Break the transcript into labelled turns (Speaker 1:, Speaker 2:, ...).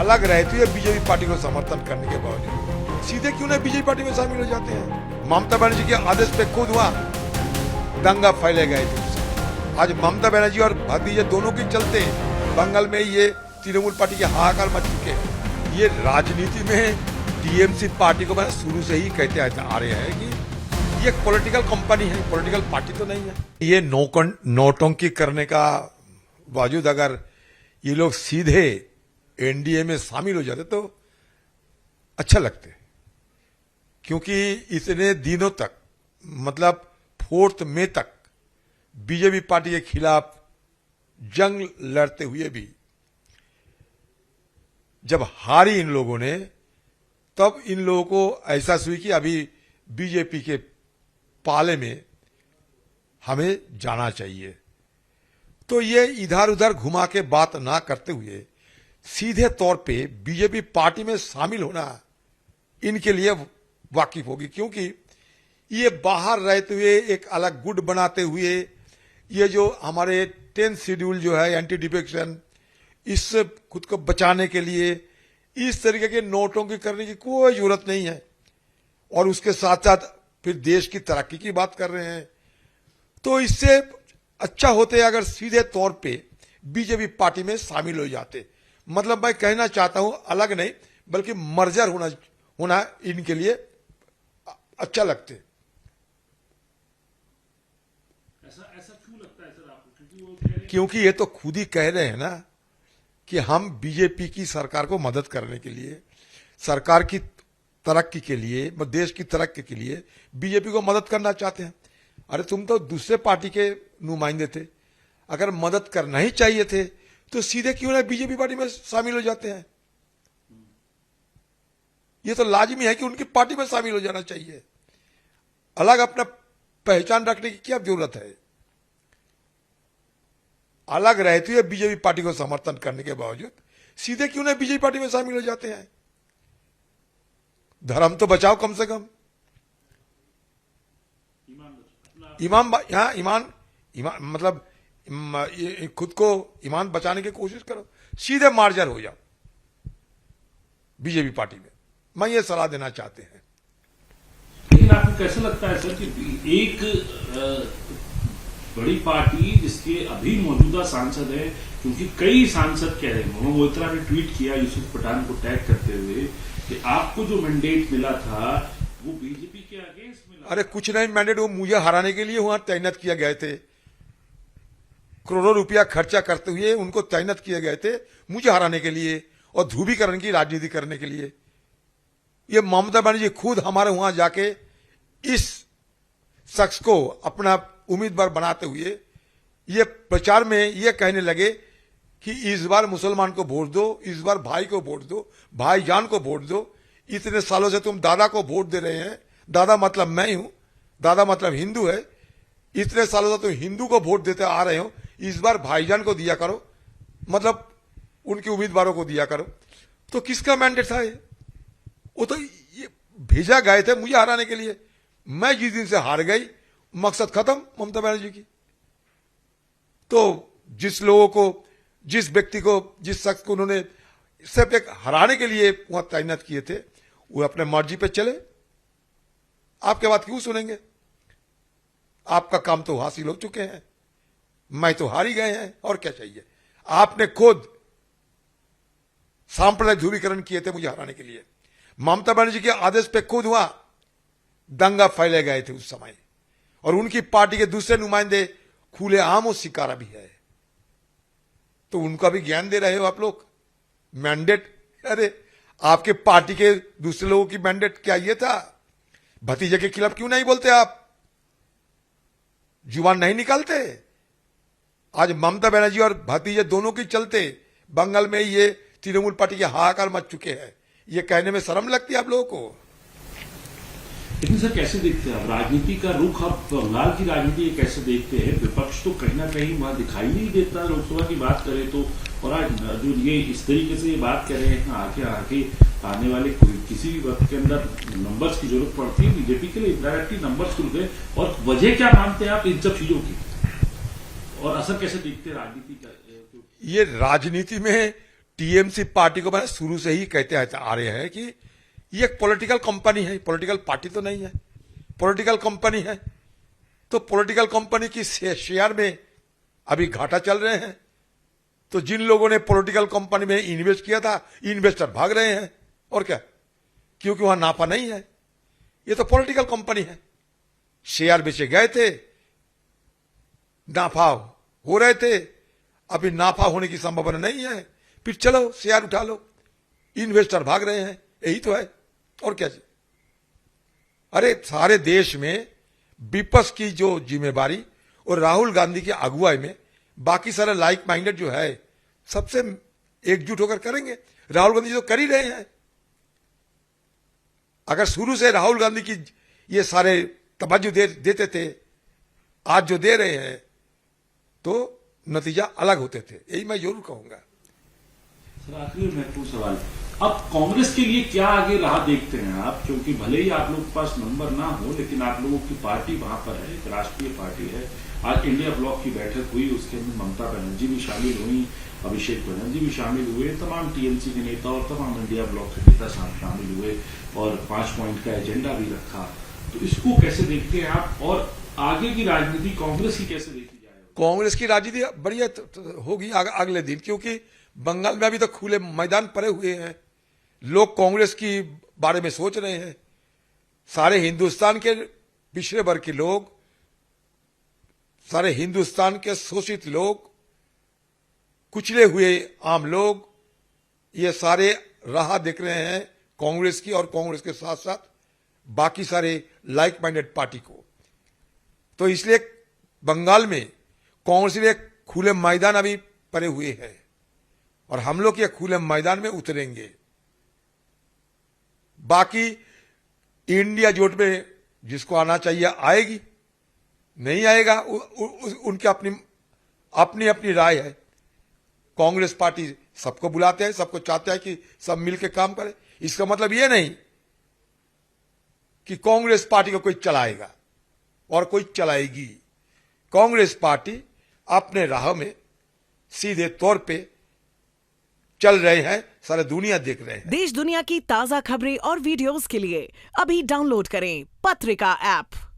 Speaker 1: अलग रहती है बीजेपी पार्टी को समर्थन करने के बावजूद सीधे क्यों नहीं बीजेपी पार्टी में शामिल हो जाते हैं। ममता बनर्जी के आदेश पे खुद वहां दंगा फैले गए थे। आज ममता बनर्जी और भतीजे दोनों के चलते बंगाल में ये तृणमूल पार्टी के हाहाकार मच चुके हैं। ये राजनीति में टीएमसी पार्टी को मैंने शुरू से ही कहते आ रहे हैं कि ये पॉलिटिकल कंपनी है, पॉलिटिकल पार्टी तो नहीं है। ये नौटंकी करने का बावजूद अगर ये लोग सीधे एनडीए में शामिल हो जाते तो अच्छा लगते, क्योंकि इतने दिनों तक मतलब 4 मई तक बीजेपी पार्टी के खिलाफ जंग लड़ते हुए भी जब हारी इन लोगों ने, तब इन लोगों को एहसास हुई कि अभी बीजेपी के पाले में हमें जाना चाहिए। तो ये इधर उधर घुमा के बात ना करते हुए सीधे तौर पे बीजेपी पार्टी में शामिल होना इनके लिए वाकिफ होगी, क्योंकि ये बाहर रहते हुए एक अलग गुट बनाते हुए ये जो हमारे 10th शेड्यूल जो है एंटी डिफेक्शन, इससे खुद को बचाने के लिए इस तरीके के नोटों की करने की कोई जरूरत नहीं है। और उसके साथ साथ फिर देश की तरक्की की बात कर रहे हैं। तो इससे अच्छा होते अगर सीधे तौर पे बीजेपी पार्टी में शामिल हो जाते। मतलब मैं कहना चाहता हूं अलग नहीं बल्कि मर्जर होना इनके लिए अच्छा लगते।
Speaker 2: ऐसा क्यों लगता है सर आपको?
Speaker 1: क्योंकि ये तो खुद ही कह रहे हैं ना कि हम बीजेपी की सरकार को मदद करने के लिए, सरकार की तरक्की के लिए, देश की तरक्की के लिए बीजेपी को मदद करना चाहते हैं। अरे तुम तो दूसरे पार्टी के नुमाइंदे थे, अगर मदद करना ही चाहिए थे तो सीधे क्यों ना बीजेपी पार्टी में शामिल हो जाते हैं। ये तो लाजिमी है कि उनकी पार्टी में शामिल हो जाना चाहिए। अलग अपना पहचान रखने की क्या जरूरत है। अलग रहती है बीजेपी पार्टी को समर्थन करने के बावजूद सीधे क्यों ना बीजेपी पार्टी में शामिल हो जाते हैं। धर्म तो बचाओ कम से कम। ईमान मतलब खुद को ईमान बचाने की कोशिश करो, सीधे मार्जर हो जाओ बीजेपी पार्टी में। मैं ये सलाह देना चाहते हैं।
Speaker 2: लेकिन आपको कैसा लगता है सर कि एक बड़ी पार्टी जिसके अभी मौजूदा सांसद है, क्योंकि कई सांसद कह रहे हैं, मोहत्रा ने ट्वीट किया यूसुफ पठान को टैग करते हुए कि आपको जो मैंडेट मिला था वो बीजेपी के अगेंस्ट मिला।
Speaker 1: अरे कुछ नहीं, मैंडेट वो मुझे हराने के लिए वहां तैनात किया गए थे। करोड़ों रुपया खर्चा करते हुए उनको तैनात किए गए थे मुझे हराने के लिए और ध्रुवीकरण की राजनीति करने के लिए। ये ममता बनर्जी खुद हमारे वहां जाके इस शख्स को अपना उम्मीदवार बनाते हुए ये प्रचार में ये कहने लगे कि इस बार मुसलमान को वोट दो, इस बार भाई को वोट दो, भाईजान को वोट दो। इतने सालों से तुम दादा को वोट दे रहे हैं, दादा मतलब मैं ही हूं, दादा मतलब हिंदू है। इतने सालों से तुम हिंदू को वोट देते आ रहे हो, इस बार भाईजान को दिया करो, मतलब उनके उम्मीदवारों को दिया करो। तो किसका मैंडेट था ये? वो तो ये भेजा गए थे मुझे हराने के लिए। मैं जिस दिन से हार गई मकसद खत्म ममता बनर्जी की। तो जिस लोगों को, जिस व्यक्ति को, जिस शख्स को उन्होंने सिर्फ एक हराने के लिए वहां तैनात किए थे, वो अपने मर्जी पे चले। आपके बात क्यों सुनेंगे? आपका काम तो हासिल हो चुके हैं, मैं तो हार ही गए हैं, और क्या चाहिए। आपने खुद सांप्रदायिक ध्रुवीकरण किए थे मुझे हराने के लिए। ममता बनर्जी के आदेश पे खुद वहां दंगा फैले गए थे उस समय, और उनकी पार्टी के दूसरे नुमाइंदे खुलेआम और शिकारा भी है। तो उनका भी ज्ञान दे रहे हो आप लोग। मैंडेट, अरे आपके पार्टी के दूसरे लोगों की मैंडेट क्या ये था? भतीजे के खिलाफ क्यों नहीं बोलते आप? जुबान नहीं निकालते? आज ममता बनर्जी और भतीजे दोनों के चलते बंगाल में ये तृणमूल पार्टी के हाहाकार मच चुके हैं। ये कहने में शर्म लगती है आप लोगों को।
Speaker 2: लेकिन सर कैसे देखते हैं आप राजनीति का रुख? आप बंगाल की राजनीति कैसे देखते हैं? विपक्ष तो कहीं ना कहीं वहां दिखाई नहीं देता लोकसभा की बात करें तो। और आज जो ये इस तरीके से ये बात कर रहे हैं आगे आने वाले किसी भी वक्त के अंदर नंबर्स की जरूरत पड़ती है बीजेपी के लिए, इनडायरेक्टली नंबर्स खुल गए। और वजह क्या मानते हैं आप इन सब चीजों की, और असर कैसे देखते हैं राजनीति का?
Speaker 1: ये राजनीति में टीएमसी पार्टी को मैं शुरू से ही कहते आ रहे हैं कि ये एक पॉलिटिकल कंपनी है, पॉलिटिकल पार्टी तो नहीं है, पॉलिटिकल कंपनी है। तो पॉलिटिकल कंपनी की शेयर में अभी घाटा चल रहे हैं। तो जिन लोगों ने पॉलिटिकल कंपनी में इन्वेस्ट किया था, इन्वेस्टर भाग रहे हैं। और क्या? क्योंकि वहां नाफा नहीं है। ये तो पॉलिटिकल कंपनी है। शेयर बेचे गए थे, नाफा हो रहे थे, अभी नाफा होने की संभावना नहीं है, फिर चलो शेयर उठा लो, इन्वेस्टर भाग रहे हैं। यही तो है। और क्या जी? अरे सारे देश में विपक्ष की जो जिम्मेवारी और राहुल गांधी की अगुवाई में बाकी सारे लाइक माइंडेड जो है सबसे एकजुट होकर करेंगे। राहुल गांधी तो कर ही रहे हैं। अगर शुरू से राहुल गांधी की ये सारे तवज्जो देते थे, आज जो दे रहे हैं, तो नतीजा अलग होते थे। यही मैं जरूर कहूंगा।
Speaker 2: सर आखिरी महत्वपूर्ण सवाल, अब कांग्रेस के लिए क्या आगे राह देखते हैं आप? क्योंकि भले ही आप लोग के पास नंबर ना हो, लेकिन आप लोगों की पार्टी वहां पर है, एक राष्ट्रीय पार्टी है। आज इंडिया ब्लॉक की बैठक हुई, उसके अंदर ममता बनर्जी भी शामिल हुई, अभिषेक बनर्जी भी शामिल हुए, तमाम टीएमसी के नेता और तमाम इंडिया ब्लॉक के नेता शामिल हुए और 5 पॉइंट का एजेंडा भी रखा। तो इसको कैसे देखते हैं आप, और आगे की राजनीति कांग्रेस की कैसे देखी जाए?
Speaker 1: कांग्रेस की राजनीति बढ़िया होगी अगले दिन, क्योंकि बंगाल में अभी तक खुले मैदान पड़े हुए हैं। लोग कांग्रेस की बारे में सोच रहे हैं। सारे हिंदुस्तान के पिछड़े वर्ग के लोग, सारे हिंदुस्तान के शोषित लोग, कुचले हुए आम लोग, ये सारे राह देख रहे हैं कांग्रेस की, और कांग्रेस के साथ साथ बाकी सारे लाइक माइंडेड पार्टी को। तो इसलिए बंगाल में कांग्रेस के लिए खुले मैदान अभी पड़े हुए हैं, और हम लोग ये खुले मैदान में उतरेंगे। बाकी इंडिया जोट में जिसको आना चाहिए आएगी, नहीं आएगा उनकी अपनी अपनी राय है। कांग्रेस पार्टी सबको बुलाते हैं, सबको चाहते हैं कि सब मिलकर काम करें। इसका मतलब ये नहीं कि कांग्रेस पार्टी को कोई चलाएगा और कोई चलाएगी। कांग्रेस पार्टी अपने राह में सीधे तौर पे चल रहे हैं, सारा दुनिया देख रहे हैं।
Speaker 3: देश दुनिया की ताजा खबरें और वीडियोस के लिए अभी डाउनलोड करें पत्रिका ऐप।